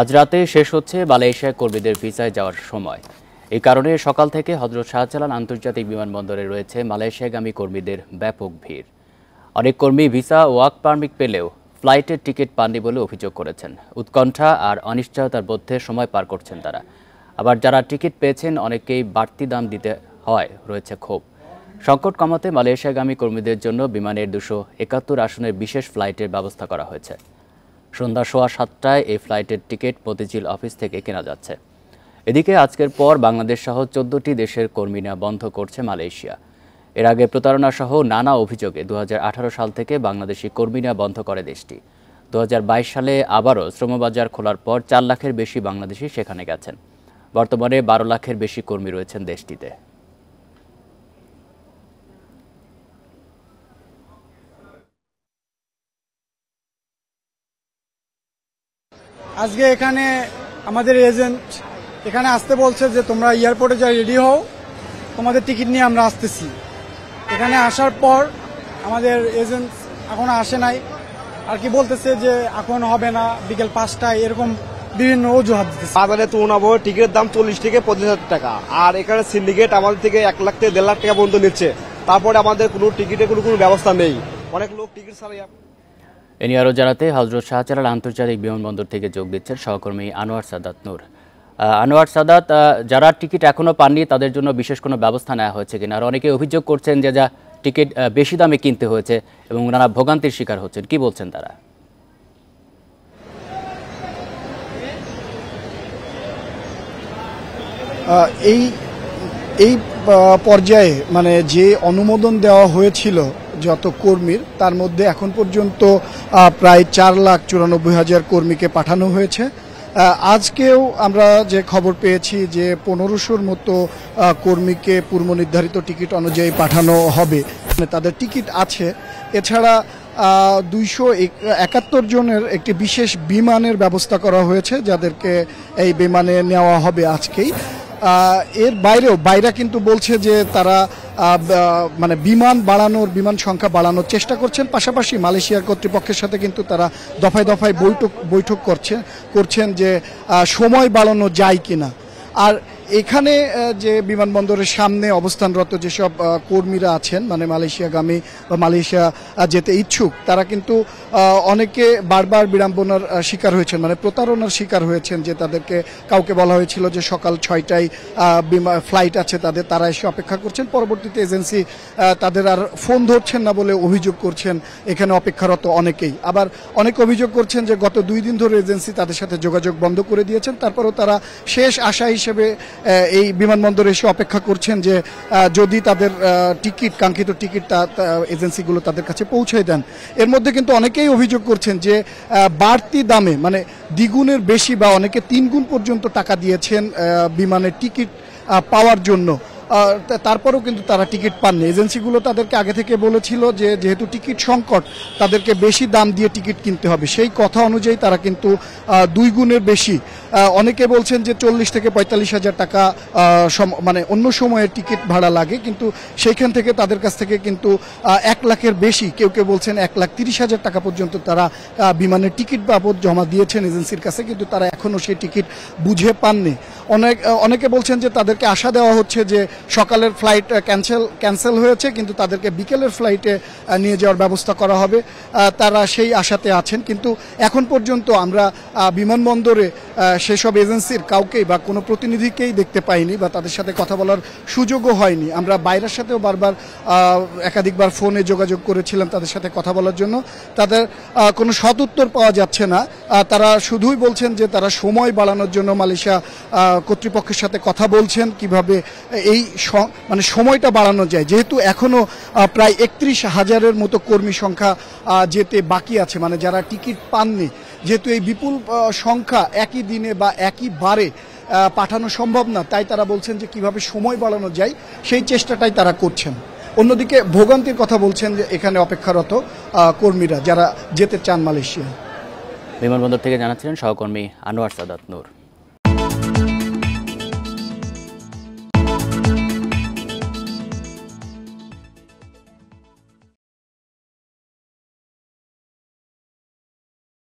আজ রাতে শেষ হচ্ছে মালয়েশিয়া কর্মীদের ভিসায় যাওয়ার সময়। এই কারণে সকাল থেকে হযরত শাহজালাল আন্তর্জাতিক বিমানবন্দরে রয়েছে মালয়েশিয়াগামী কর্মীদের ব্যাপক ভিড়। অনেক কর্মী ভিসা ও ওয়ার্ক পারমিট পেলেও ফ্লাইটের টিকিট পাননি বলে অভিযোগ করেছেন। উৎকণ্ঠা আর অনিশ্চয়তার মধ্যে সময় পার করছেন তারা। আবার যারা টিকিট পেয়েছেন অনেকেই বাড়তি দাম দিতে হয় রয়েছে ক্ষোভ। সংকট কমাতে মালয়েশিয়াগামী কর্মীদের জন্য বিমানের 271 আসনের বিশেষ ফ্লাইটের ব্যবস্থা করা হয়েছে। সন্ধ্যা 7:15টায় এই ফ্লাইটের টিকিট মতিঝিল অফিস থেকে কেনা যাচ্ছে। এদিকে আজকের পর বাংলাদেশ সহ 14টি দেশের কর্মী নেওয়া বন্ধ করছে মালয়েশিয়া। এর আগে প্রতারণা সহ নানা অভিযোগে 2018 সাল থেকে বাংলাদেশি কর্মী নেওয়া বন্ধ করে দেশটি। 2022 সালে আবারও শ্রমবাজার খোলার পর 4 লাখের বেশি বাংলাদেশি সেখানে গেছেন। বর্তমানে 12 লাখের বেশি কর্মী রয়েছেন দেশটিতে। আজকে এখানে আমাদের এজেন্ট এখানে আসতে বলছে যে তোমরা এয়ারপোর্টে যা রেডি হও, তোমাদের টিকিট নিয়ে আমরা আসতেছি। এখানে আসার পর আমাদের এজেন্ট এখনো আসে নাই, আর কি বলতেছে যে এখন হবে না, বিকেল 5টায়, এরকম বিভিন্ন অজুহাত দিতেছে। বাজারে তুলনায় টিকিটের দাম 40 থেকে 25,000 টাকা, আর এখানে সিন্ডিকেট আমাদের থেকে 1 লাখ থেকে 1.5 লাখ টাকা পর্যন্ত নিচ্ছে। তারপরে আমাদের কোনো টিকিটের কোনো ব্যবস্থা নেই, অনেক লোক টিকিট ছাড়াই। এ নিয়ে আরও জানাতে হযরত শাহজালাল আন্তর্জাতিক বিমানবন্দর থেকে যোগ দিচ্ছেন সহকর্মী আনোয়ার সাদাত নূর। আনোয়ার সাদাত, যারা টিকিট এখনো পাননি তাদের জন্য বিশেষ কোনো ব্যবস্থা নেওয়া হয়েছে কিনা? আর অনেকে অভিযোগ করছেন যে যা টিকিট বেশি দামে কিনতে হয়েছে এবং নানা ভোগান্তির শিকার হচ্ছেন, কি বলছেন তারা? এই পর্যায়ে মানে যে অনুমোদন দেওয়া হয়েছিল যত কর্মীর, তার মধ্যে এখন পর্যন্ত প্রায় 4,94,000 কর্মীকে পাঠানো হয়েছে। আজকেও আমরা যে খবর পেয়েছি যে 1500-র মতো কর্মীকে পূর্ব নির্ধারিত টিকিট অনুযায়ী পাঠানো হবে, তাদের টিকিট আছে। এছাড়া 271 জনের একটি বিশেষ বিমানের ব্যবস্থা করা হয়েছে, যাদেরকে এই বিমানে নেওয়া হবে আজকেই। এর বাইরে কিন্তু বলছে যে তারা মানে বিমান সংখ্যা বাড়ানোর চেষ্টা করছেন। পাশাপাশি মালয়েশিয়ার কর্তৃপক্ষের সাথে কিন্তু তারা দফায় দফায় বৈঠক করছেন যে সময় বাড়ানো যায় কিনা। আর এখানে যে বিমানবন্দরের সামনে অবস্থানরত যেসব কর্মীরা আছেন, মানে মালয়েশিয়াগামী বা মালয়েশিয়া যেতে ইচ্ছুক, তারা কিন্তু অনেকে বারবার বিড়ম্বনার শিকার হয়েছেন, মানে প্রতারণার শিকার হয়েছেন। যে তাদেরকে কাউকে বলা হয়েছিল যে সকাল 6টায় ফ্লাইট আছে তারা এসে অপেক্ষা করছেন। পরবর্তীতে এজেন্সি তাদের আর ফোন ধরছেন না বলে অভিযোগ করছেন এখানে অপেক্ষারত অনেকেই। আবার অনেক অভিযোগ করছেন যে গত 2 দিন ধরে এজেন্সি তাদের সাথে যোগাযোগ বন্ধ করে দিয়েছেন। তারপরেও তারা শেষ আশা হিসেবে এই বিমানবন্দরে এসে অপেক্ষা করছেন যে যদি তাদের কাঙ্ক্ষিত টিকিট এজেন্সিগুলো তাদের কাছে পৌঁছে দেন। এর মধ্যে কিন্তু অনেকেই অভিযোগ করছেন যে বাড়তি দামে, মানে দ্বিগুণের বেশি বা অনেকে 3 গুণ পর্যন্ত টাকা দিয়েছেন বিমানের টিকিট পাওয়ার জন্য। তারপরেও কিন্তু তারা টিকিট পাননি। এজেন্সিগুলো তাদেরকে আগে থেকে বলেছিল যে যেহেতু টিকিট সংকট, তাদেরকে বেশি দাম দিয়ে টিকিট কিনতে হবে। সেই কথা অনুযায়ী তারা কিন্তু 2 গুণের বেশি, অনেকে বলছেন যে 40 থেকে 45,000 টাকা মানে অন্য সময়ের টিকিট ভাড়া লাগে, কিন্তু সেইখান থেকে তাদের কাছ থেকে কিন্তু 1 লাখের বেশি, কেউ বলছেন 1,30,000 টাকা পর্যন্ত তারা বিমানের টিকিট বাবদ জমা দিয়েছেন এজেন্সির কাছে, কিন্তু তারা এখনও সেই টিকিট বুঝে পাননি। অনেকে বলছেন যে তাদেরকে আশা দেওয়া হচ্ছে যে সকালের ফ্লাইট ক্যান্সেল হয়েছে, কিন্তু তাদেরকে বিকেলের ফ্লাইটে নিয়ে যাওয়ার ব্যবস্থা করা হবে। তারা সেই আশাতে আছেন, কিন্তু এখন পর্যন্ত আমরা বিমানবন্দরে সেসব এজেন্সির কাউকেই বা কোনো প্রতিনিধিকেই দেখতে পাইনি বা তাদের সাথে কথা বলার সুযোগও হয়নি। আমরা বাইরের সাথেও একাধিকবার ফোনে যোগাযোগ করেছিলাম তাদের সাথে কথা বলার জন্য, তাদের কোনো সদুত্তর পাওয়া যাচ্ছে না। তারা শুধুই বলছেন যে তারা সময় বাড়ানোর জন্য মালয়েশিয়া কর্তৃপক্ষের সাথে কথা বলছেন কিভাবে এই মানে সময়টা বাড়ানো যায়, যেহেতু এখনো প্রায় 31,000-এর মতো কর্মী সংখ্যা যেতে বাকি আছে, মানে যারা টিকিট পাননি। যেহেতু এই বিপুল সংখ্যা একই দিনে বা একই বারে পাঠানো সম্ভব না, তাই তারা বলছেন যে কিভাবে সময় বাড়ানো যায় সেই চেষ্টাটাই তারা করছেন। অন্যদিকে ভোগান্তির কথা বলছেন যে এখানে অপেক্ষারত কর্মীরা যারা যেতে চান মালয়েশিয়া। বিমানবন্দর থেকে জানাচ্ছিলেন সহকর্মী আনোয়ার সাদাত নূর।